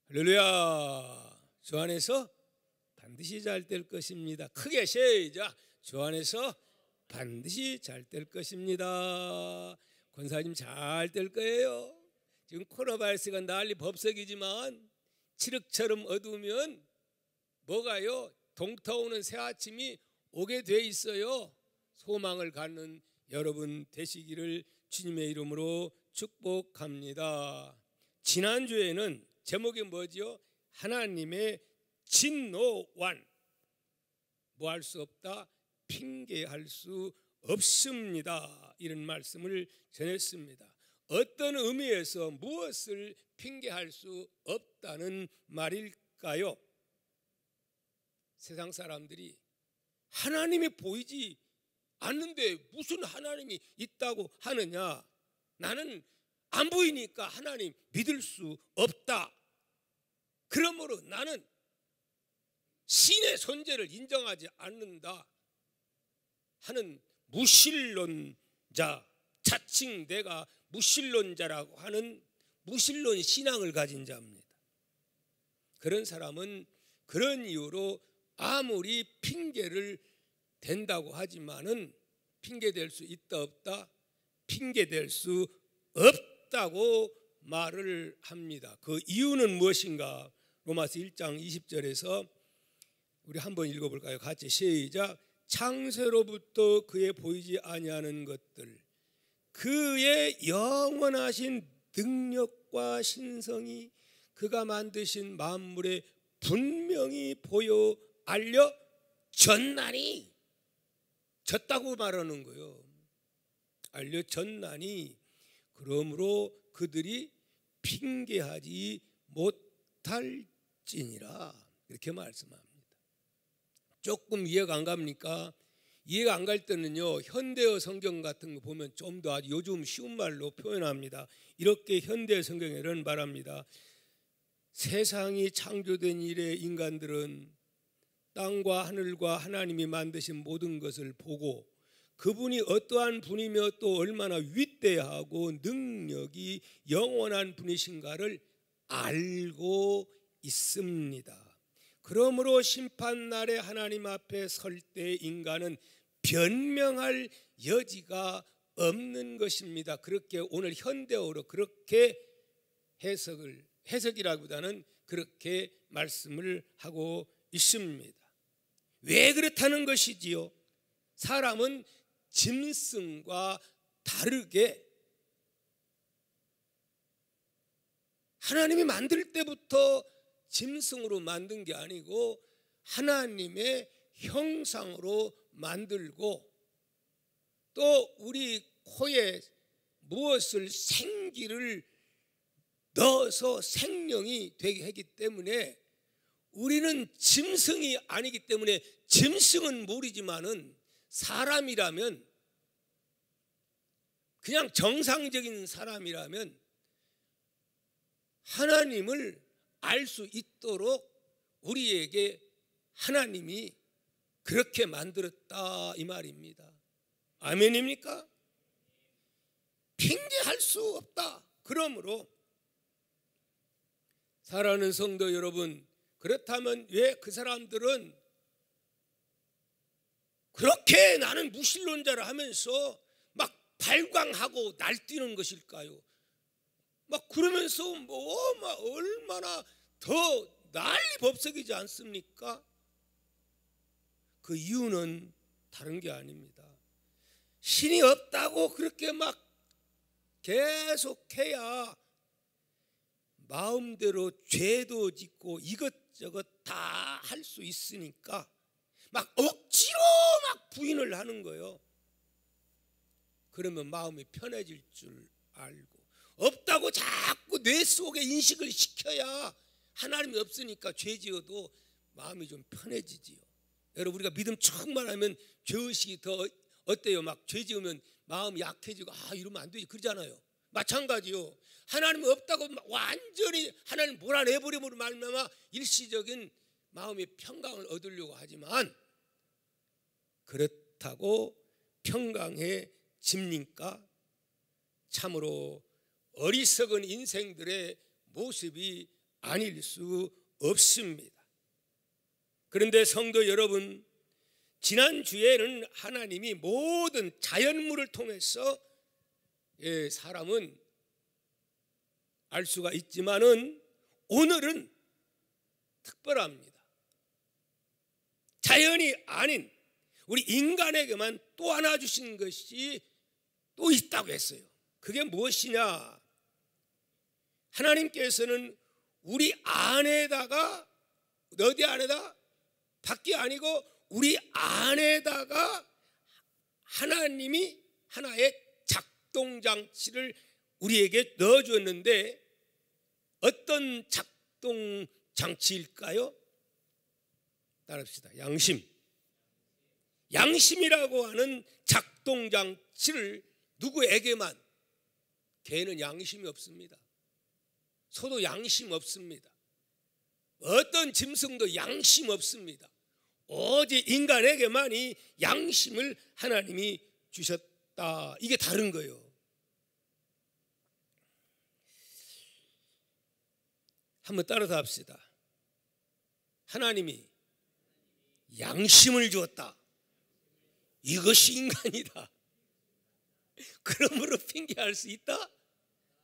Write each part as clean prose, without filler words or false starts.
할렐루야. 주 안에서 반드시 잘 될 것입니다. 크게 시작. 주 안에서 반드시 잘 될 것입니다. 권사님 잘 될 거예요. 지금 코로나 바이러스가 난리 법석이지만 칠흑처럼 어두우면 뭐가요? 동터오는 새 아침이 오게 돼 있어요. 소망을 갖는 여러분 되시기를 주님의 이름으로 축복합니다. 지난주에는 제목이 뭐지요? 하나님의 진노완. 뭐 할 수 없다? 핑계할 수 없습니다. 이런 말씀을 전했습니다. 어떤 의미에서 무엇을 핑계할 수 없다는 말일까요? 세상 사람들이 하나님이 보이지 않는데 무슨 하나님이 있다고 하느냐? 나는 안 보이니까 하나님 믿을 수 없다. 그러므로 나는 신의 존재를 인정하지 않는다 하는 무신론자, 자칭 내가 무신론자라고 하는 무신론 신앙을 가진 자입니다. 그런 사람은 그런 이유로 아무리 핑계를 댄다고 하지만은 핑계댈 수 있다 없다? 핑계댈 수 없다고 말을 합니다. 그 이유는 무엇인가? 로마서 1장 20절에서 우리 한번 읽어볼까요? 같이 시작. 창세로부터 그의 보이지 아니하는 것들, 그의 영원하신 능력과 신성이 그가 만드신 만물에 분명히 보여 알려졌나니, 졌다고 말하는 거예요. 알려졌나니 그러므로 그들이 핑계하지 못할지니라, 이렇게 말씀합니다. 조금 이해가 안 갑니까? 이해가 안 갈 때는요, 현대어 성경 같은 거 보면 좀 더 아주 요즘 쉬운 말로 표현합니다. 이렇게 현대 성경에는 말합니다. 세상이 창조된 이래 인간들은 땅과 하늘과 하나님이 만드신 모든 것을 보고 그분이 어떠한 분이며 또 얼마나 위대하고 능력이 영원한 분이신가를 알고 있습니다. 그러므로 심판날에 하나님 앞에 설 때 인간은 변명할 여지가 없는 것입니다. 그렇게 오늘 현대어로 그렇게 해석이라기보다는 그렇게 말씀을 하고 있습니다. 왜 그렇다는 것이지요? 사람은 짐승과 다르게 하나님이 만들 때부터 짐승으로 만든 게 아니고 하나님의 형상으로 만들고, 또 우리 코에 무엇을 생기를 넣어서 생명이 되게 하기 때문에 우리는 짐승이 아니기 때문에, 짐승은 모르지만은 사람이라면, 그냥 정상적인 사람이라면 하나님을 알 수 있도록 우리에게 하나님이 그렇게 만들었다 이 말입니다. 아멘입니까? 핑계할 수 없다. 그러므로 사랑하는 성도 여러분, 그렇다면 왜 그 사람들은 그렇게 나는 무신론자라 하면서 막 발광하고 날뛰는 것일까요? 막 그러면서 막 얼마나 더 난리 법석이지 않습니까? 그 이유는 다른 게 아닙니다. 신이 없다고 그렇게 막 계속해야 마음대로 죄도 짓고 이것저것 다 할 수 있으니까 막 억지로 막 부인을 하는 거예요. 그러면 마음이 편해질 줄 알고, 없다고 자꾸 뇌 속에 인식을 시켜야 하나님이 없으니까 죄 지어도 마음이 좀 편해지지요. 여러분, 우리가 믿음 충만하면 죄의식이 더 어때요? 막 죄 지으면 마음이 약해지고 이러면 안 되지 그러잖아요. 마찬가지요. 하나님이 없다고 완전히 하나님 몰아내버림으로 말미암아 일시적인 마음의 평강을 얻으려고 하지만, 그렇다고 평강해집니까? 참으로 어리석은 인생들의 모습이 아닐 수 없습니다. 그런데 성도 여러분, 지난주에는 하나님이 모든 자연물을 통해서 사람은 알 수가 있지만은 오늘은 특별합니다. 자연이 아닌 우리 인간에게만 또 하나 주신 것이 또 있다고 했어요. 그게 무엇이냐? 하나님께서는 우리 안에다가, 어디 안에다? 밖이 아니고 우리 안에다가 하나님이 하나의 작동장치를 우리에게 넣어주었는데 어떤 작동장치일까요? 따라합시다. 양심. 양심이라고 하는 작동장치를 누구에게만? 개는 양심이 없습니다. 소도 양심 없습니다. 어떤 짐승도 양심 없습니다. 오직 인간에게만이 양심을 하나님이 주셨다. 이게 다른 거예요. 한번 따라서 합시다. 하나님이 양심을 주었다. 이것이 인간이다. 그러므로 핑계할 수 있다?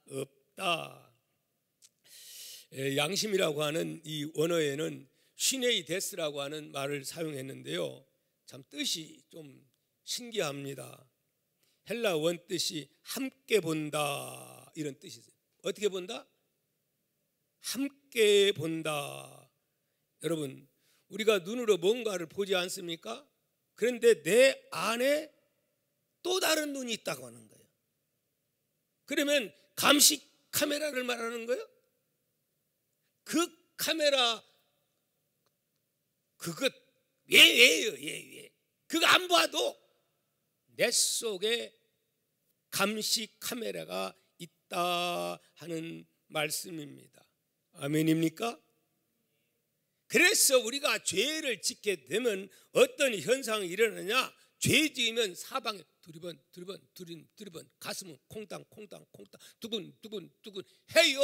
없다. 양심이라고 하는 이 원어에는 시네이 데스라고 하는 말을 사용했는데요, 참 뜻이 좀 신기합니다. 헬라 원 뜻이 함께 본다, 이런 뜻이세요. 어떻게 본다? 함께 본다. 여러분, 우리가 눈으로 뭔가를 보지 않습니까? 그런데 내 안에 또 다른 눈이 있다고 하는 거예요. 그러면 감시 카메라를 말하는 거예요? 그 카메라, 그것 왜? 그거 안 봐도 내 속에 감시 카메라가 있다 하는 말씀입니다. 아멘입니까? 그래서 우리가 죄를 짓게 되면 어떤 현상이 일어나냐? 죄 지으면 사방에 두리번 가슴은 콩당 두근 해요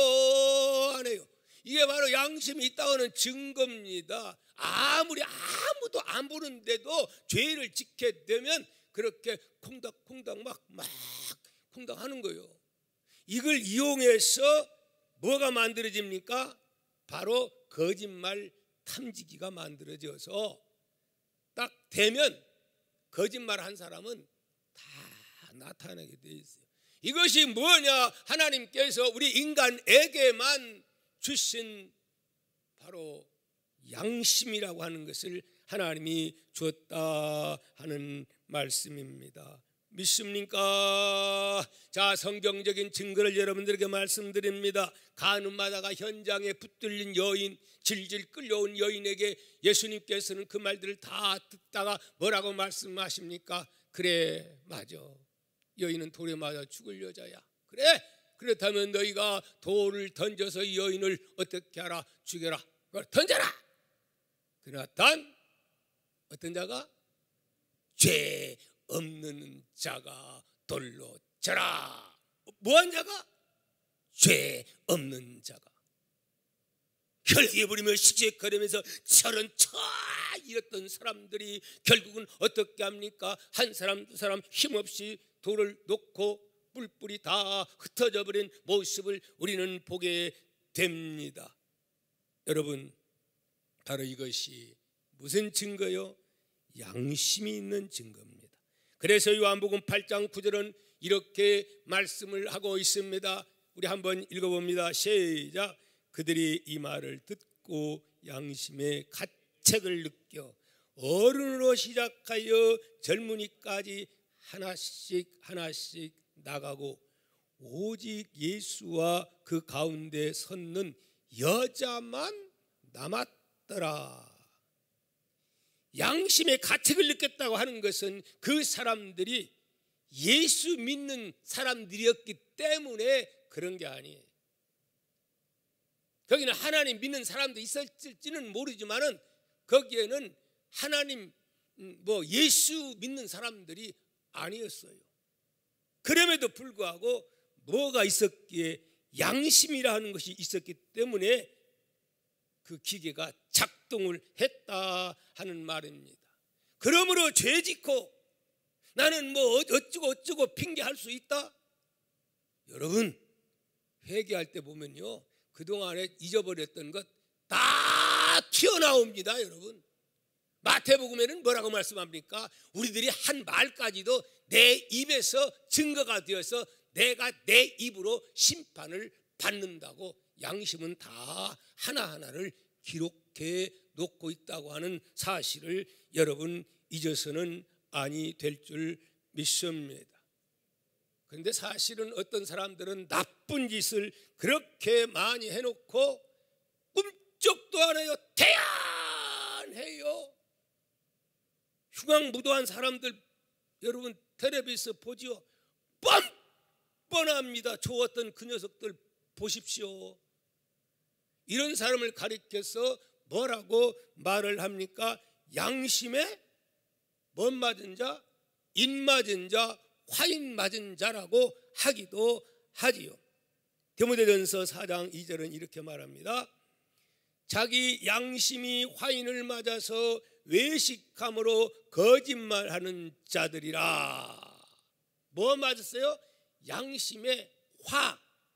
안 해요? 이게 바로 양심이 있다는 증거입니다. 아무도 안 보는데도 죄를 짓게 되면 그렇게 콩닥 막 콩닥 하는 거예요. 이걸 이용해서 뭐가 만들어집니까? 바로 거짓말 탐지기가 만들어져서 딱 되면 거짓말 한 사람은 다 나타나게 돼 있어요. 이것이 뭐냐? 하나님께서 우리 인간에게만 주신 바로 양심이라고 하는 것을 하나님이 주었다 하는 말씀입니다. 믿습니까? 자, 성경적인 증거를 여러분들에게 말씀드립니다. 가늠하다가 현장에 붙들린 여인, 질질 끌려온 여인에게 예수님께서는 그 말들을 다 듣다가 뭐라고 말씀하십니까? 그래, 맞아. 여인은 돌에 맞아 죽을 여자야. 그래, 그렇다면 너희가 돌을 던져서 이 여인을 어떻게 하라? 죽여라. 던져라. 그러나 단 어떤 자가? 죄 없는 자가 돌로 쳐라. 뭐한 자가? 죄 없는 자가. 혈기에 부리며 시시거리면서 저런 이랬던 사람들이 결국은 어떻게 합니까? 한 사람 두 사람 힘없이 돌을 놓고 뿔뿔이 다 흩어져 버린 모습을 우리는 보게 됩니다. 여러분, 바로 이것이 무슨 증거요? 양심이 있는 증거입니다. 그래서 요한복음 8장 9절은 이렇게 말씀을 하고 있습니다. 우리 한번 읽어봅니다. 시작. 그들이 이 말을 듣고 양심의 가책을 느껴 어른으로 시작하여 젊은이까지 하나씩 나가고 오직 예수와 그 가운데 섰는 여자만 남았더라. 양심의 가책을 느꼈다고 하는 것은 그 사람들이 예수 믿는 사람들이었기 때문에 그런 게 아니에요. 거기는 하나님 믿는 사람도 있었을지는 모르지만은 거기에는 하나님 예수 믿는 사람들이 아니었어요. 그럼에도 불구하고 뭐가 있었기에 양심이라 하는 것이 있었기 때문에 그 기계가 작동을 했다 하는 말입니다. 그러므로 죄 짓고 나는 뭐 어쩌고 핑계할 수 있다? 여러분, 회개할 때 보면요, 그동안에 잊어버렸던 것 다 튀어나옵니다. 여러분, 마태복음에는 뭐라고 말씀합니까? 우리들이 한 말까지도 내 입에서 증거가 되어서 내가 내 입으로 심판을 받는다고, 양심은 다 하나하나를 기록해 놓고 있다고 하는 사실을 여러분 잊어서는 아니 될 줄 믿습니다. 그런데 사실은 어떤 사람들은 나쁜 짓을 그렇게 많이 해놓고 꿈쩍도 안 해요. 대안해요. 흉악무도한 사람들 여러분 텔레비에서 보지요. 뻔뻔합니다. 저 어떤 그 녀석들 보십시오. 이런 사람을 가리켜서 뭐라고 말을 합니까? 양심에 뭔 맞은 자? 인 맞은 자, 화인 맞은 자라고 하기도 하지요. 디모데전서 4장 2절은 이렇게 말합니다. 자기 양심이 화인을 맞아서 외식함으로 거짓말하는 자들이라. 뭐 맞았어요? 양심에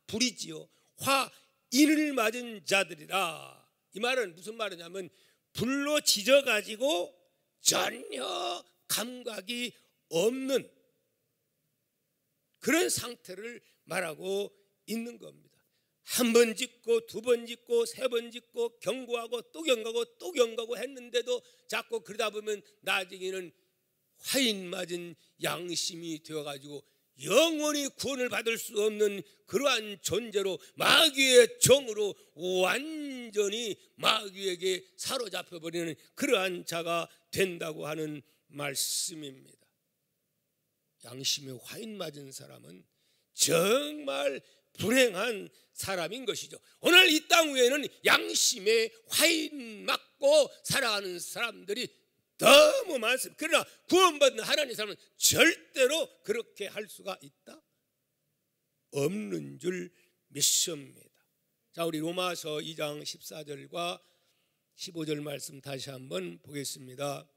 불이지요. 화인을 맞은 자들이라. 이 말은 무슨 말이냐면 불로 지져가지고 전혀 감각이 없는 그런 상태를 말하고 있는 겁니다. 한 번 짓고 두 번 짓고 세 번 짓고 경고하고 또 경고하고 또 경고하고 했는데도 자꾸 그러다 보면 나중에는 화인 맞은 양심이 되어가지고 영원히 구원을 받을 수 없는 그러한 존재로 마귀의 종으로 완전히 마귀에게 사로잡혀버리는 그러한 자가 된다고 하는 말씀입니다. 양심에 화인 맞은 사람은 정말 불행한 사람인 것이죠. 오늘 이 땅 위에는 양심에 화인 맞고 살아가는 사람들이 너무 많습니다. 그러나 구원받는 하나님의 사람은 절대로 그렇게 할 수가 있다? 없는 줄 믿습니다. 자, 우리 로마서 2장 14절과 15절 말씀 다시 한번 보겠습니다.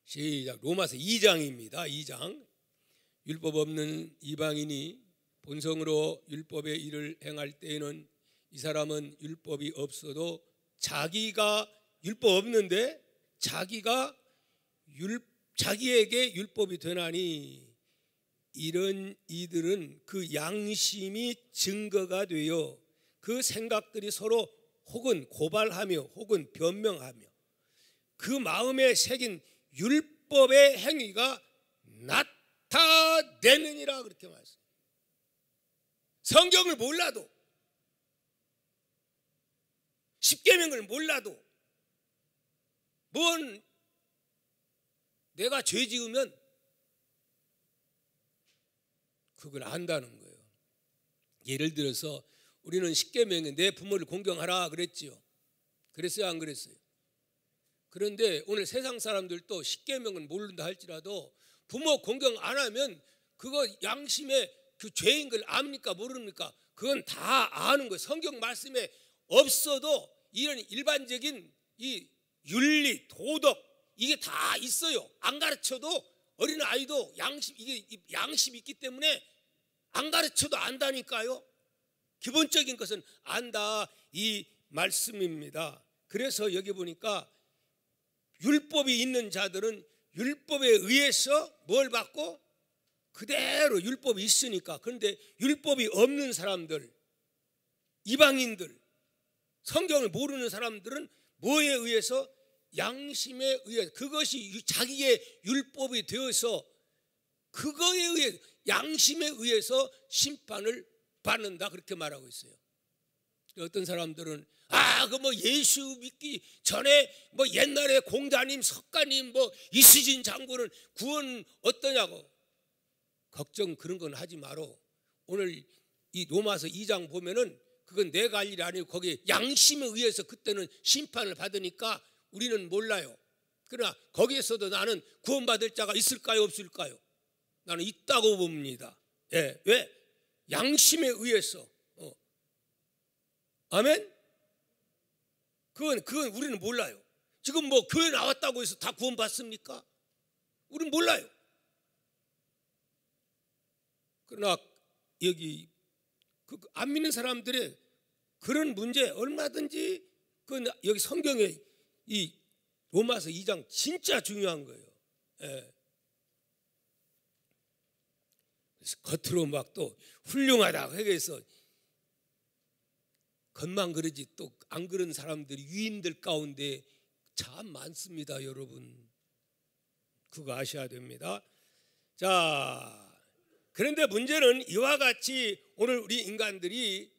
시작. 로마서 2장입니다. 2장. 율법 없는 이방인이 본성으로 율법의 일을 행할 때에는 이 사람은 율법이 없어도 자기가 율법 없는데 자기에게 율법이 되나니 이런 이들은 그 양심이 증거가 되어 그 생각들이 서로 혹은 고발하며 혹은 변명하며 그 마음에 새긴 율법의 행위가 나타내느니라 그렇게 말했어요. 성경을 몰라도 십계명을 몰라도 내가 죄 지으면 그걸 안다는 거예요. 예를 들어서 우리는 십계명에 내 부모를 공경하라 그랬지요. 그랬어요, 안 그랬어요? 그런데 오늘 세상 사람들도 십계명은 모른다 할지라도 부모 공경 안 하면 그거 양심에 그 죄인 걸 압니까 모릅니까? 그건 다 아는 거예요. 성경 말씀에 없어도 이런 일반적인 이 윤리, 도덕 이게 다 있어요. 안 가르쳐도 어린아이도 이게 양심이 있기 때문에 안 가르쳐도 안다니까요. 기본적인 것은 안다 이 말씀입니다. 그래서 여기 보니까 율법이 있는 자들은 율법에 의해서 뭘 받고 그대로 율법이 있으니까. 그런데 율법이 없는 사람들, 이방인들, 성경을 모르는 사람들은 뭐에 의해서? 양심에 의해 그것이 자기의 율법이 되어서 그거에 의해 양심에 의해서 심판을 받는다 그렇게 말하고 있어요. 어떤 사람들은 그 뭐 예수 믿기 전에 뭐 옛날에 공자님, 석가님, 뭐 이수진 장군은 구원 어떠냐고. 걱정 그런 건 하지 마로. 오늘 이 로마서 2장 보면은 그건 내가 할 일이 아니고 거기에 양심에 의해서 그때는 심판을 받으니까 우리는 몰라요. 그러나 거기에서도 나는 구원받을 자가 있을까요, 없을까요? 나는 있다고 봅니다. 예, 왜? 양심에 의해서. 아멘? 그건 우리는 몰라요. 지금 뭐 교회 나왔다고 해서 다 구원받습니까? 우리는 몰라요. 그러나 여기 안 믿는 사람들의 그런 문제 얼마든지 여기 성경에 이 로마서 2장 진짜 중요한 거예요. 예. 그래서 겉으로 막 또 훌륭하다 해서 겉만 그러지 또 안 그런 사람들이 유인들 가운데 참 많습니다, 여러분. 그거 아셔야 됩니다. 자, 그런데 문제는 이와 같이 오늘 우리 인간들이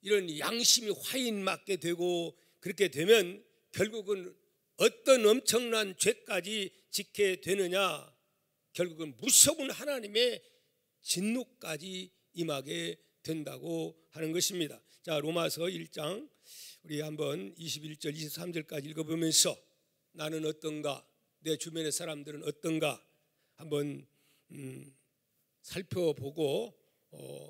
이런 양심이 화인맞게 되고 그렇게 되면 결국은 어떤 엄청난 죄까지 짓게 되느냐? 결국은 무서운 하나님의 진노까지 임하게 된다고 하는 것입니다. 자, 로마서 1장 우리 한번 21절 23절까지 읽어보면서 나는 어떤가, 내 주변의 사람들은 어떤가 한번 살펴보고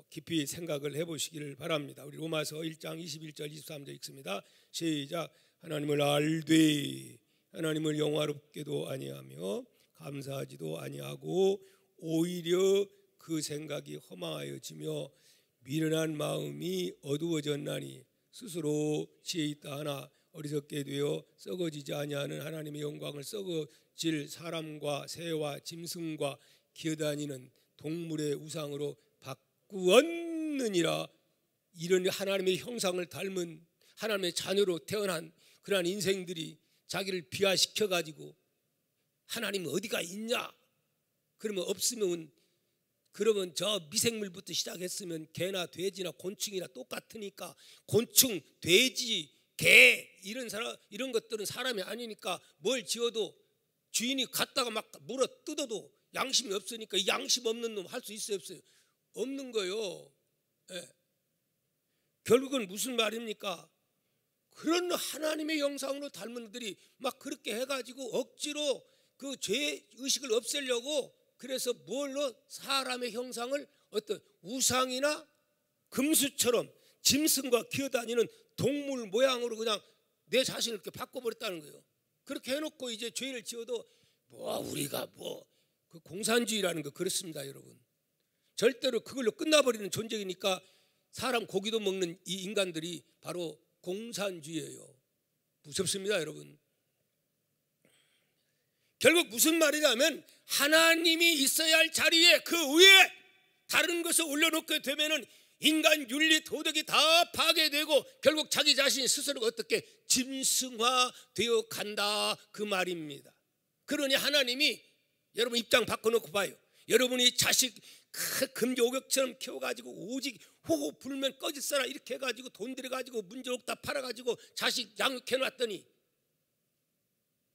깊이 생각을 해보시기를 바랍니다. 우리 로마서 1장 21절 23절 읽습니다. 시작. 하나님을 알되 하나님을 영화롭게도 아니하며 감사하지도 아니하고 오히려 그 생각이 허망하여지며 미련한 마음이 어두워졌나니 스스로 지혜 있다 하나 어리석게 되어 썩어지지 아니하는 하나님의 영광을 썩어질 사람과 새와 짐승과 기어다니는 동물의 우상으로 바꾸었느니라. 이런 하나님의 형상을 닮은 하나님의 자녀로 태어난 그러한 인생들이 자기를 비하시켜가지고 하나님은 어디가 있냐? 그러면 없으면 그러면 저 미생물부터 시작했으면 개나 돼지나 곤충이나 똑같으니까 곤충, 돼지, 개 이런 것들은 사람이 아니니까 뭘 지어도 주인이 갖다가 막 물어 뜯어도 양심이 없으니까 이 양심 없는 놈 할 수 있어요, 없어요? 없는 거예요. 예. 결국은 무슨 말입니까? 그런 하나님의 형상으로 닮은 들이 막 그렇게 해가지고 억지로 그 죄 의식을 없애려고 그래서 뭘로 사람의 형상을 어떤 우상이나 금수처럼 짐승과 기어다니는 동물 모양으로 그냥 내 자신을 이렇게 바꿔버렸다는 거예요. 그렇게 해놓고 이제 죄를 지어도 뭐 우리가 뭐 그 공산주의라는 거 그렇습니다, 여러분. 절대로 그걸로 끝나버리는 존재이니까 사람 고기도 먹는 이 인간들이 바로 공산주의예요. 무섭습니다, 여러분. 결국 무슨 말이냐면 하나님이 있어야 할 자리에 그 위에 다른 것을 올려놓게 되면은 인간 윤리 도덕이 다 파괴되고 결국 자기 자신이 스스로가 어떻게 짐승화되어 간다 그 말입니다. 그러니 하나님이 여러분 입장 바꿔놓고 봐요. 여러분이 자식 금조옥처럼 키워가지고 오직 호호 불면 꺼질싸라 이렇게 해가지고 돈 들여가지고 문제옥 다 팔아가지고 자식 양육해놨더니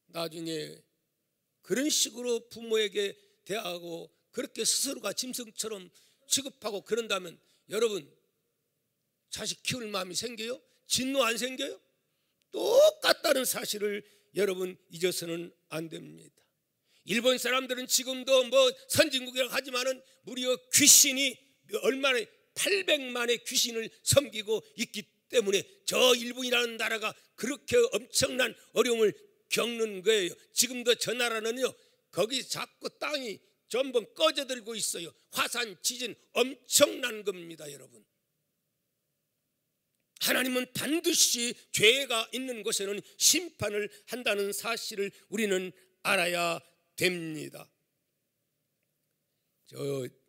나중에 그런 식으로 부모에게 대하고 그렇게 스스로가 짐승처럼 취급하고 그런다면 여러분 자식 키울 마음이 생겨요? 진노 안 생겨요? 똑같다는 사실을 여러분 잊어서는 안 됩니다. 일본 사람들은 지금도 뭐 선진국이라고 하지만은 무려 귀신이 얼마나 800만의 귀신을 섬기고 있기 때문에 저 일본이라는 나라가 그렇게 엄청난 어려움을 겪는 거예요. 지금도 저 나라는요 거기 자꾸 땅이 전부 꺼져들고 있어요. 화산 지진 엄청난 겁니다, 여러분. 하나님은 반드시 죄가 있는 곳에는 심판을 한다는 사실을 우리는 알아야 됩니다.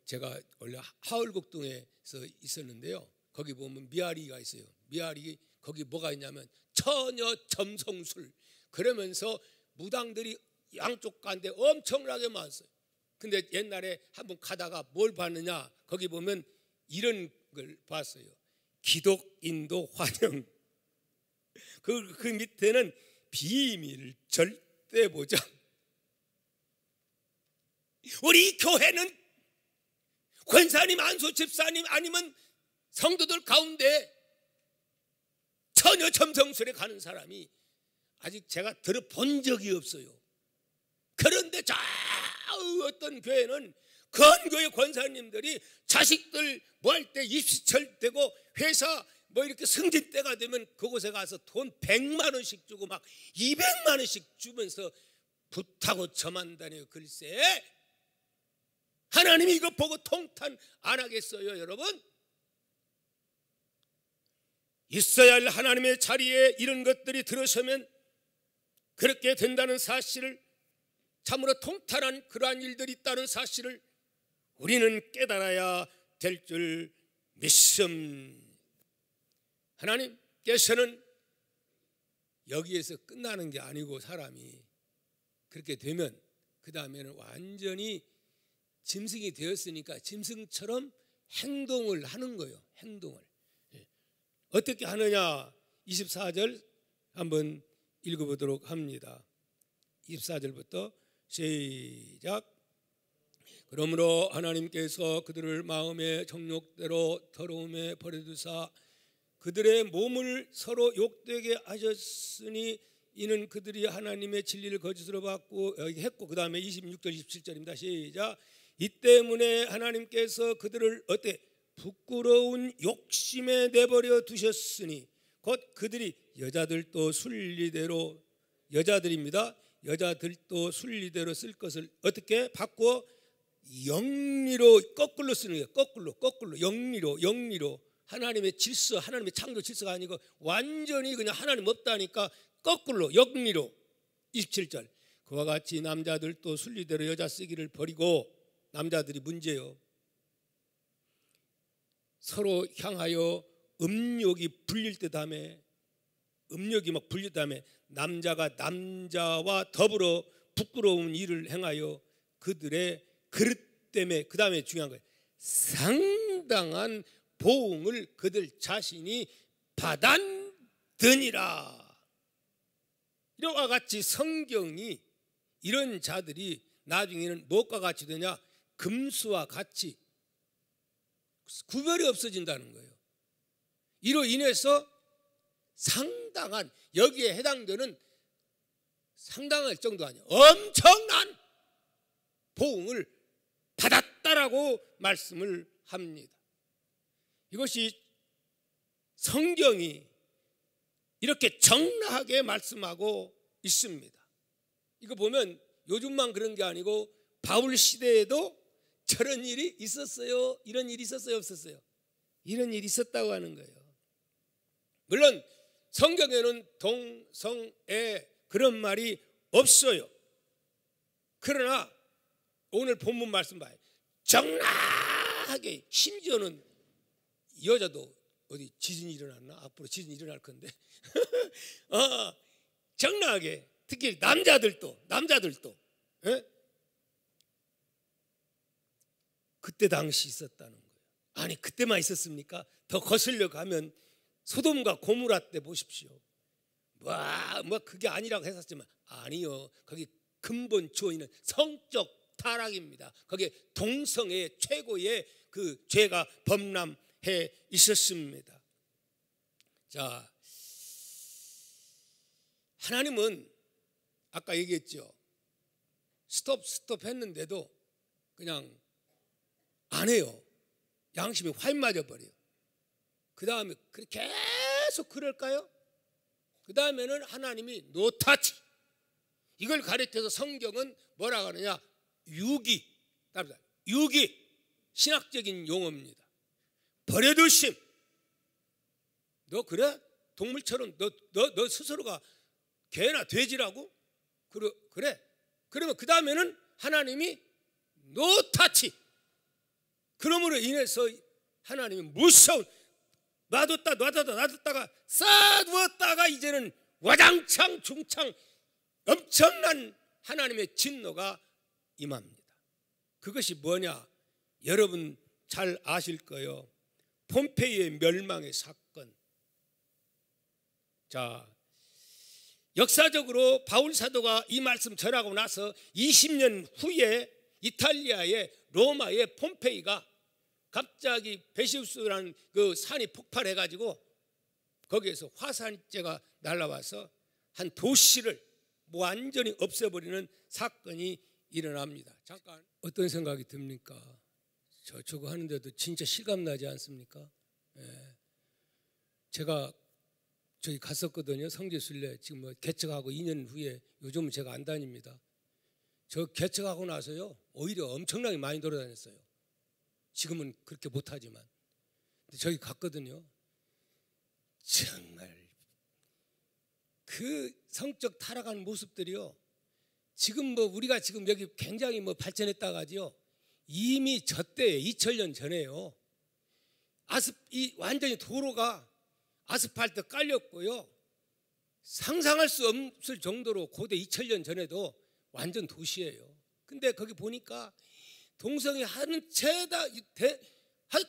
제가 원래 하울곡동에서 있었는데요. 거기 보면 미아리가 있어요. 미아리 거기 뭐가 있냐면 처녀 점성술. 그러면서 무당들이 양쪽 가운데 엄청나게 많았어요. 근데 옛날에 한번 가다가 뭘 봤느냐? 거기 보면 이런 걸 봤어요. 기독인도 환영. 그 밑에는 비밀 절대 보장. 우리 교회는 권사님, 안수 집사님 아니면 성도들 가운데 처녀 점성술에 가는 사람이 아직 제가 들어본 적이 없어요. 그런데 저 어떤 교회는 건교회 권사님들이 자식들 뭐 할 때 입시철 되고 회사 뭐 이렇게 승진 때가 되면 그곳에 가서 돈 100만 원씩 주고 막 200만 원씩 주면서 붓하고 점한다네요. 글쎄 하나님이 이거 보고 통탄 안 하겠어요? 여러분, 있어야 할 하나님의 자리에 이런 것들이 들어서면 그렇게 된다는 사실을, 참으로 통탄한 그러한 일들이 있다는 사실을 우리는 깨달아야 될 줄 믿습니다. 하나님께서는 여기에서 끝나는 게 아니고 사람이 그렇게 되면 그 다음에는 완전히 짐승이 되었으니까 짐승처럼 행동을 하는 거예요. 행동을 어떻게 하느냐, 24절 한번 읽어보도록 합니다. 24절부터 시작. 그러므로 하나님께서 그들을 마음의 정욕대로 더러움에 버려두사 그들의 몸을 서로 욕되게 하셨으니 이는 그들이 하나님의 진리를 거짓으로 받고 했고, 그 다음에 26절 27절입니다. 시작. 이 때문에 하나님께서 그들을 어때? 부끄러운 욕심에 내버려 두셨으니 곧 그들이 여자들도 순리대로, 여자들입니다. 여자들도 순리대로 쓸 것을 어떻게 바꾸어? 영리로, 거꾸로 쓰는 거예요. 거꾸로 영리로 하나님의 질서, 하나님의 창조 질서가 아니고 완전히 그냥 하나님 없다니까 거꾸로 영리로. 27절. 그와 같이 남자들도 순리대로 여자 쓰기를 버리고, 남자들이 문제요, 서로 향하여 음욕이 불릴 듯하며, 음욕이 막 불릴 듯하며 남자가 남자와 더불어 부끄러운 일을 행하여 그들의 그릇 때문에, 그 다음에 중요한 거예요, 상당한 보응을 그들 자신이 받았느니라. 이와 같이 성경이 이런 자들이 나중에는 무엇과 같이 되냐? 금수와 같이 구별이 없어진다는 거예요. 이로 인해서 상당한, 여기에 해당되는 상당할 정도 아니에요, 엄청난 보응을 받았다라고 말씀을 합니다. 이것이 성경이 이렇게 정확하게 말씀하고 있습니다. 이거 보면 요즘만 그런 게 아니고 바울 시대에도 저런 일이 있었어요. 이런 일이 있었어요, 없었어요? 이런 일이 있었다고 하는 거예요. 물론 성경에는 동성애 그런 말이 없어요. 그러나 오늘 본문 말씀 봐요. 정확하게, 심지어는 여자도 어디 지진이 일어났나? 앞으로 지진이 일어날 건데 정확하게, 특히 남자들도 에? 그때 당시 있었다는 거예요. 아니 그때만 있었습니까? 더 거슬려 가면 소돔과 고무라 때 보십시오. 뭐 그게 아니라고 했었지만 아니요, 거기 근본 주어있는 성적 타락입니다. 거기에 동성애의 최고의 그 죄가 범람해 있었습니다. 자, 하나님은 아까 얘기했죠. 스톱 했는데도 그냥 안 해요. 양심이 활 맞아버려요. 그 다음에 계속 그럴까요? 그 다음에는 하나님이 노타치, 이걸 가르쳐서 성경은 뭐라고 하느냐? 유기, 신학적인 용어입니다. 버려두심. 너 그래? 동물처럼 너 스스로가 개나 돼지라고? 그래? 그러면 그 다음에는 하나님이 노타치. 그러므로 인해서 하나님이 무서운, 놔뒀다가 쌓아두었다가 이제는 와장창 중창 엄청난 하나님의 진노가 임합니다. 그것이 뭐냐? 여러분 잘 아실 거예요. 폼페이의 멸망의 사건. 자, 역사적으로 바울 사도가 이 말씀 전하고 나서 20년 후에 이탈리아의 로마의 폼페이가 갑자기 베시우스라는 그 산이 폭발해가지고 거기에서 화산재가 날아와서 한 도시를 완전히 없애버리는 사건이 일어납니다. 잠깐 어떤 생각이 듭니까? 저거 하는데도 진짜 실감나지 않습니까? 예. 제가 저기 갔었거든요. 성지순례 지금 뭐 개척하고 2년 후에 요즘은 제가 안 다닙니다. 저 개척하고 나서요 오히려 엄청나게 많이 돌아다녔어요. 지금은 그렇게 못하지만 근데 저기 갔거든요. 정말 그 성적 타락한 모습들이요. 지금 뭐 우리가 지금 여기 굉장히 뭐 발전했다고 하지요. 이미 저 때 2000년 전에요. 이 완전히 도로가 아스팔트 깔렸고요. 상상할 수 없을 정도로 고대 2000년 전에도 완전 도시예요. 근데 거기 보니까 동성이 한 채다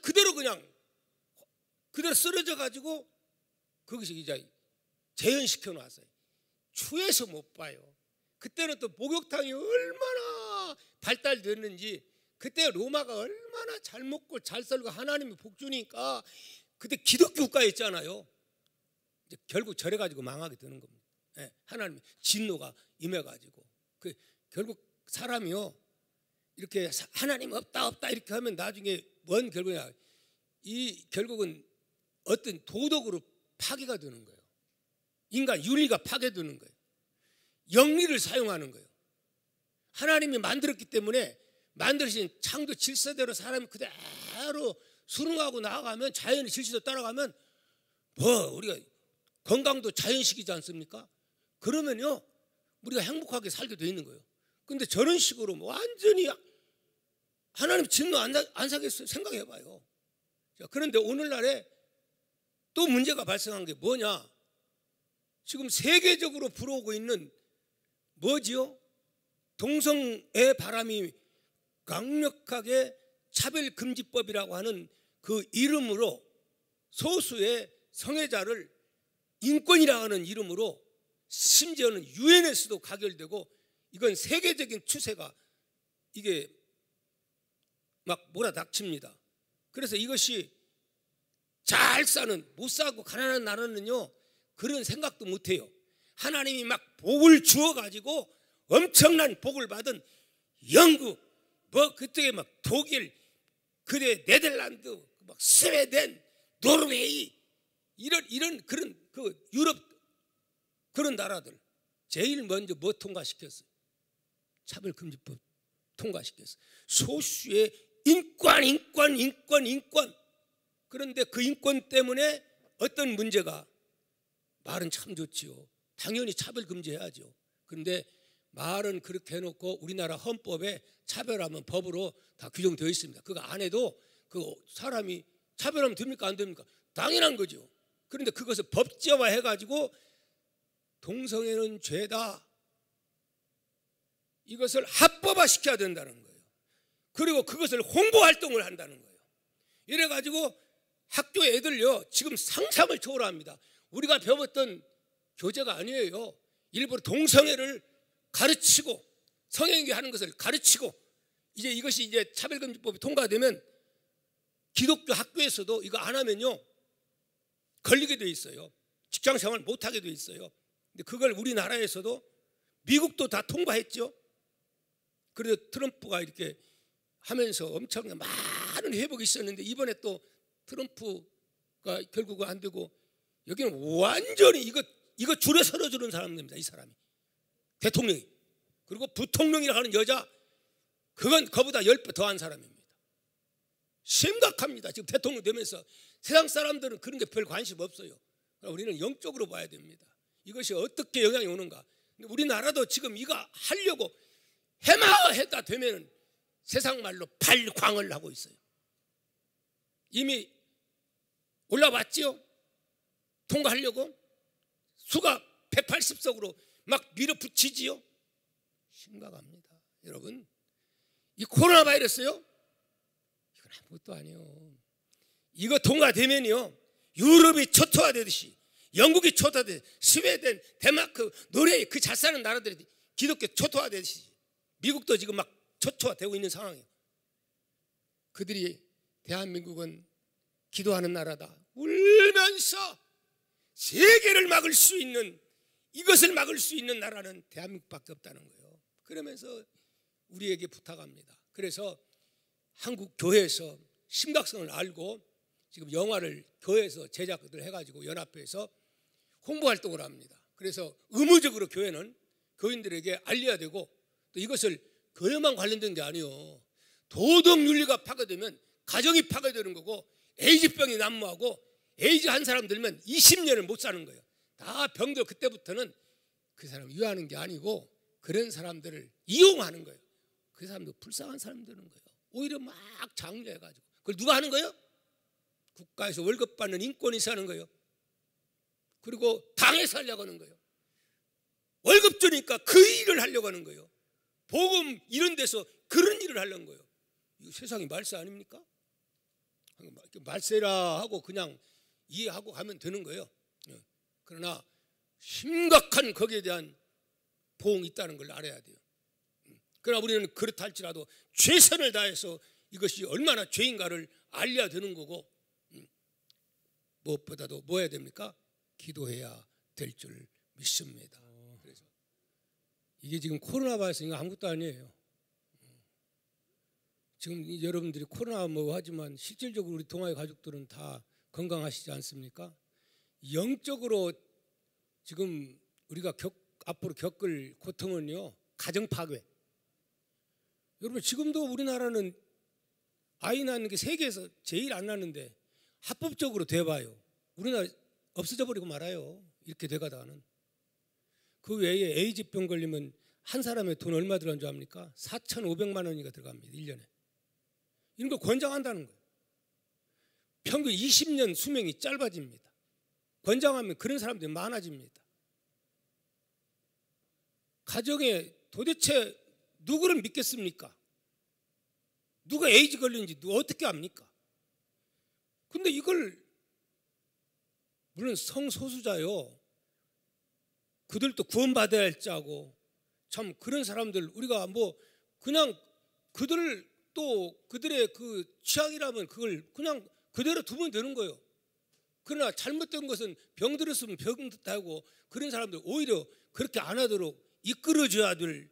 그대로 그냥 그대로 쓰러져 가지고 거기서 이제 재현시켜 놨어요. 추해서 못 봐요. 그때는 또 목욕탕이 얼마나 발달됐는지, 그때 로마가 얼마나 잘 먹고 잘 살고 하나님이 복 주니까 그때 기독교 국가였잖아요. 이제 결국 저래 가지고 망하게 되는 겁니다. 네, 하나님 진노가 임해가지고 결국 사람이요 이렇게 하나님 없다 이렇게 하면 나중에 뭔 결국이냐, 이 결국은 어떤 도덕으로 파괴가 되는 거예요. 인간 윤리가 파괴되는 거예요. 영리를 사용하는 거예요. 하나님이 만들었기 때문에 만드신 창조 질서대로 사람이 그대로 순응하고 나아가면, 자연의 질서대로 따라가면 뭐 우리가 건강도 자연식이지 않습니까? 그러면요 우리가 행복하게 살게 돼 있는 거예요. 근데 저런 식으로 완전히 하나님 진노 안 사겠어요? 생각해 봐요. 그런데 오늘날에 또 문제가 발생한 게 뭐냐? 지금 세계적으로 불어오고 있는 뭐지요? 동성애 바람이 강력하게 차별금지법이라고 하는 그 이름으로 소수의 성애자를 인권이라고 하는 이름으로 심지어는 유엔에서도 가결되고, 이건 세계적인 추세가 이게 막 몰아닥칩니다. 그래서 이것이 잘 사는, 못 사고 가난한 나라는요 그런 생각도 못해요. 하나님이 막 복을 주어가지고 엄청난 복을 받은 영국, 뭐 그때 막 독일, 그때 네덜란드, 막 스웨덴, 노르웨이 이런 그런 그 유럽 그런 나라들 제일 먼저 뭐 통과시켰어요? 차별금지법 통과시켰어요. 소수의 인권. 그런데 그 인권 때문에 어떤 문제가, 말은 참 좋지요. 당연히 차별금지해야죠. 그런데 말은 그렇게 해놓고 우리나라 헌법에 차별하면 법으로 다 규정되어 있습니다. 그거 안 해도 그 사람이 차별하면 됩니까 안 됩니까? 당연한 거죠. 그런데 그것을 법제화 해가지고 동성애는 죄다, 이것을 합법화 시켜야 된다는 거예요. 그리고 그것을 홍보활동을 한다는 거예요. 이래가지고 학교 애들요 지금 상상을 초월합니다. 우리가 배웠던 교재가 아니에요. 일부러 동성애를 가르치고 성행위 하는 것을 가르치고, 이제 이것이 이제 차별금지법이 통과되면 기독교 학교에서도 이거 안 하면요 걸리게 돼 있어요. 직장생활 못하게 돼 있어요. 근데 그걸 우리나라에서도, 미국도 다 통과했죠. 그래서 트럼프가 이렇게 하면서 엄청난 많은 회복이 있었는데, 이번에 또 트럼프가 결국은 안 되고, 여기는 완전히 이거 줄에 서려주는 사람입니다. 이 사람이 대통령이. 그리고 부통령이라고 하는 여자, 그건 그보다 10배 더한 사람입니다. 심각합니다. 지금 대통령 되면서 세상 사람들은 그런 게 별 관심 없어요. 우리는 영적으로 봐야 됩니다. 이것이 어떻게 영향이 오는가. 근데 우리나라도 지금 이거 하려고 해마했다 되면 세상 말로 발광을 하고 있어요. 이미 올라왔지요. 통과하려고 수가 180석으로 막 밀어붙이지요. 심각합니다. 여러분, 이 코로나 바이러스요, 이건 아무것도 아니에요. 이거 통과되면요 유럽이 초토화되듯이, 영국이 초토화되듯이, 스웨덴, 덴마크, 노르웨이 그 잘 사는 나라들이 기독교 초토화되듯이 미국도 지금 막 초토화되고 있는 상황이에요. 그들이 대한민국은 기도하는 나라다 울면서 세계를 막을 수 있는, 이것을 막을 수 있는 나라는 대한민국밖에 없다는 거예요. 그러면서 우리에게 부탁합니다. 그래서 한국 교회에서 심각성을 알고 지금 영화를 교회에서 제작들 해가지고 연합회에서 홍보 활동을 합니다. 그래서 의무적으로 교회는 교인들에게 알려야 되고, 또 이것을 교회만 관련된 게 아니에요. 도덕 윤리가 파괴되면 가정이 파괴되는 거고, 에이즈병이 난무하고 에이즈 한 사람 들면 20년을 못 사는 거예요. 다 병들. 그때부터는 그 사람 위하는 게 아니고 그런 사람들을 이용하는 거예요. 그 사람도 불쌍한 사람 되는 거예요. 오히려 막 장려해가지고. 그걸 누가 하는 거예요? 국가에서 월급 받는 인권위에서 하는 거예요. 그리고 당에서 하려고 하는 거예요. 월급 주니까 그 일을 하려고 하는 거예요. 복음 이런 데서 그런 일을 하려는 거예요. 이거 세상이 말세 아닙니까? 말세라 하고 그냥 이해하고 가면 되는 거예요. 그러나 심각한 거기에 대한 보응이 있다는 걸 알아야 돼요. 그러나 우리는 그렇다 할지라도 최선을 다해서 이것이 얼마나 죄인가를 알려야 되는 거고, 무엇보다도 뭐 해야 됩니까? 기도해야 될 줄 믿습니다. 그래서 이게 지금 코로나 바이러스 아무것도 아니에요. 지금 여러분들이 코로나 뭐 하지만 실질적으로 우리 동아의 가족들은 다 건강하시지 않습니까? 영적으로 지금 우리가 앞으로 겪을 고통은요, 가정 파괴. 여러분 지금도 우리나라는 아이 낳는 게 세계에서 제일 안 낳는데 합법적으로 돼봐요. 우리나라 없어져 버리고 말아요. 이렇게 돼가다가는. 그 외에 에이즈병 걸리면 한 사람의 돈 얼마 들어간 줄 압니까? 4,500만 원이가 들어갑니다. 1년에. 이런 거 권장한다는 거예요. 평균 20년 수명이 짧아집니다. 권장하면 그런 사람들이 많아집니다. 가정에 도대체 누구를 믿겠습니까? 누가 에이즈 걸린지 누가 어떻게 압니까? 근데 이걸 물론 성소수자요, 그들도 구원받아야 할 자고, 참 그런 사람들 우리가 뭐 그냥 그들을 또 그들의 그 취향이라면 그걸 그냥 그대로 두면 되는 거예요. 그러나 잘못된 것은 병 들었으면 병 듯하고 그런 사람들 오히려 그렇게 안 하도록 이끌어줘야 될,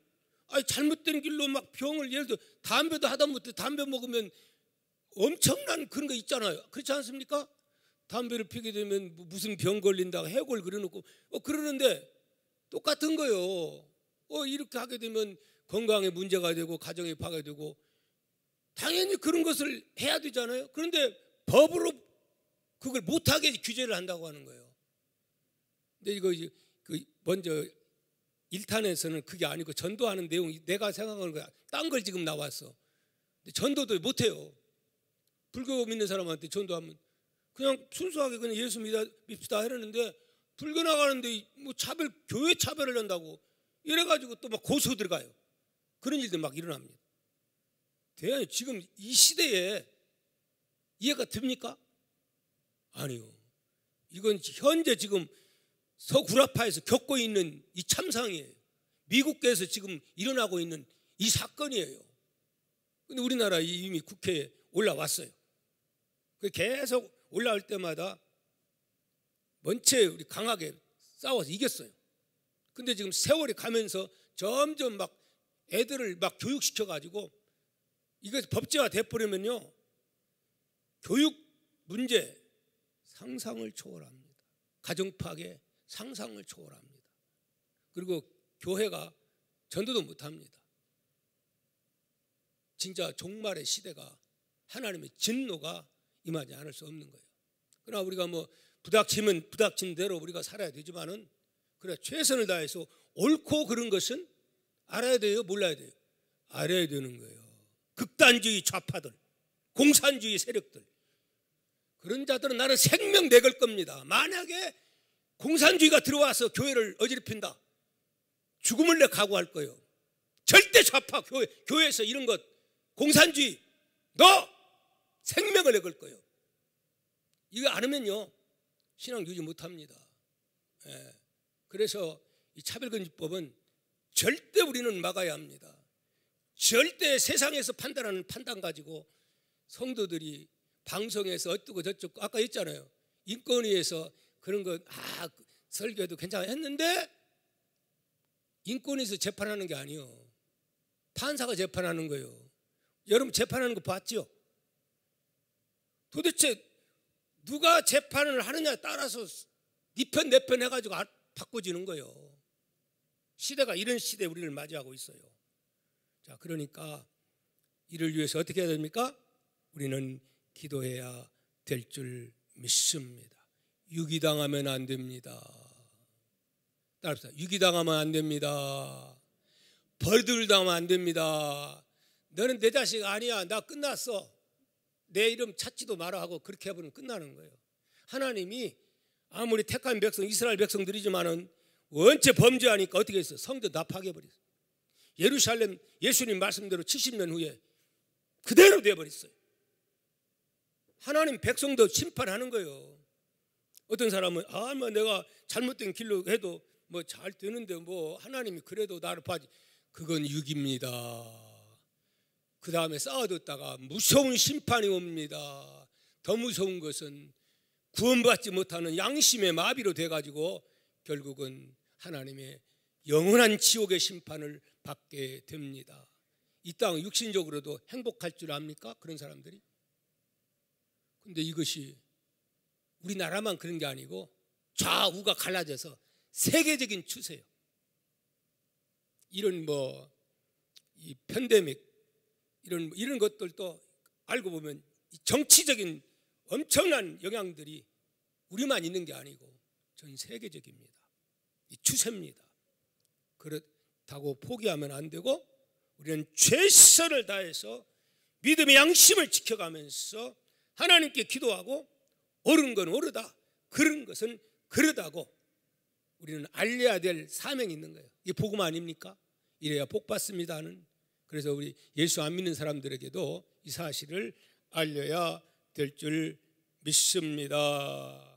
아니 잘못된 길로 막 병을, 예를 들어 담배도 하다못해 담배 먹으면 엄청난 그런 거 있잖아요. 그렇지 않습니까? 담배를 피게 되면 무슨 병 걸린다고 해골 그려놓고 그러는데 똑같은 거예요. 이렇게 하게 되면 건강에 문제가 되고 가정에 파괴되고, 당연히 그런 것을 해야 되잖아요. 그런데 법으로 그걸 못하게 규제를 한다고 하는 거예요. 근데 이거 먼저 1탄에서는 그게 아니고 전도하는 내용이 내가 생각하는 거야. 딴 걸 지금 나왔어. 근데 전도도 못해요. 불교 믿는 사람한테 전도하면 그냥 순수하게 그냥 예수 믿읍시다 이러는데, 불교 나가는데 뭐 교회 차별을 한다고 이래가지고 또 막 고소 들어가요. 그런 일들 막 일어납니다. 대안이 지금 이 시대에 이해가 됩니까? 아니요. 이건 현재 지금 서구라파에서 겪고 있는 이 참상이에요. 미국에서 지금 일어나고 있는 이 사건이에요. 근데 우리나라 이미 국회에 올라왔어요. 계속 올라올 때마다 먼저 우리 강하게 싸워서 이겼어요. 근데 지금 세월이 가면서 점점 막 애들을 막 교육시켜가지고 이거 법제화 돼버리면요, 교육 문제 상상을 초월합니다. 가정 파괴 상상을 초월합니다. 그리고 교회가 전도도 못합니다. 진짜 종말의 시대가, 하나님의 진노가 임하지 않을 수 없는 거예요. 그러나 우리가 뭐 부닥치면 부닥친 대로 우리가 살아야 되지만은, 그래 최선을 다해서 옳고 그른 것은 알아야 돼요, 몰라야 돼요? 알아야 되는 거예요. 극단주의 좌파들, 공산주의 세력들, 그런 자들은 나는 생명 내걸 겁니다. 만약에 공산주의가 들어와서 교회를 어지럽힌다, 죽음을 내 각오할 거예요. 절대 좌파 교회에서 이런 것, 공산주의, 너 생명을 내걸 거예요. 이거 안 하면요 신앙 유지 못합니다. 그래서 이 차별금지법은 절대 우리는 막아야 합니다. 절대 세상에서 판단하는 판단 가지고 성도들이 방송에서 어쩌고 저쩌고, 아까 했잖아요. 인권위에서 그런 거 설교도 괜찮아 했는데, 인권위에서 재판하는 게 아니에요. 판사가 재판하는 거예요. 여러분 재판하는 거 봤죠? 도대체 누가 재판을 하느냐에 따라서 네 편 내 편 해가지고 바꿔지는 거예요. 시대가 이런 시대에 우리를 맞이하고 있어요. 자, 그러니까 이를 위해서 어떻게 해야 됩니까? 우리는 기도해야 될 줄 믿습니다. 유기당하면 안 됩니다. 따라합시다. 유기당하면 안 됩니다. 벌들당하면 안 됩니다. 너는 내 자식 아니야. 나 끝났어. 내 이름 찾지도 마라 하고 그렇게 해버리면 끝나는 거예요. 하나님이 아무리 택한 백성 이스라엘 백성들이지만은 원체 범죄하니까 어떻게 했어요? 성전 다 파괴해버렸어요. 예루살렘 예수님 말씀대로 70년 후에 그대로 되어버렸어요. 하나님 백성도 심판하는 거예요. 어떤 사람은 뭐 내가 잘못된 길로 해도 뭐 잘 되는데 뭐 하나님이 그래도 나를 봐지. 그건 육입니다. 그 다음에 쌓아뒀다가 무서운 심판이 옵니다. 더 무서운 것은 구원받지 못하는 양심의 마비로 돼가지고 결국은 하나님의 영원한 지옥의 심판을 받게 됩니다. 이 땅 육신적으로도 행복할 줄 압니까? 그런 사람들이. 근데 이것이 우리나라만 그런 게 아니고 좌우가 갈라져서 세계적인 추세예요. 이런 이 팬데믹 이런 것들도 알고 보면 정치적인 엄청난 영향들이 우리만 있는 게 아니고 전 세계적입니다. 이 추세입니다. 그렇다고 포기하면 안 되고 우리는 최선을 다해서 믿음의 양심을 지켜가면서 하나님께 기도하고 옳은 건 옳으다, 그런 것은 그르다고 우리는 알려야 될 사명이 있는 거예요. 이게 복음 아닙니까? 이래야 복 받습니다 하는. 그래서 우리 예수 안 믿는 사람들에게도 이 사실을 알려야 될 줄 믿습니다.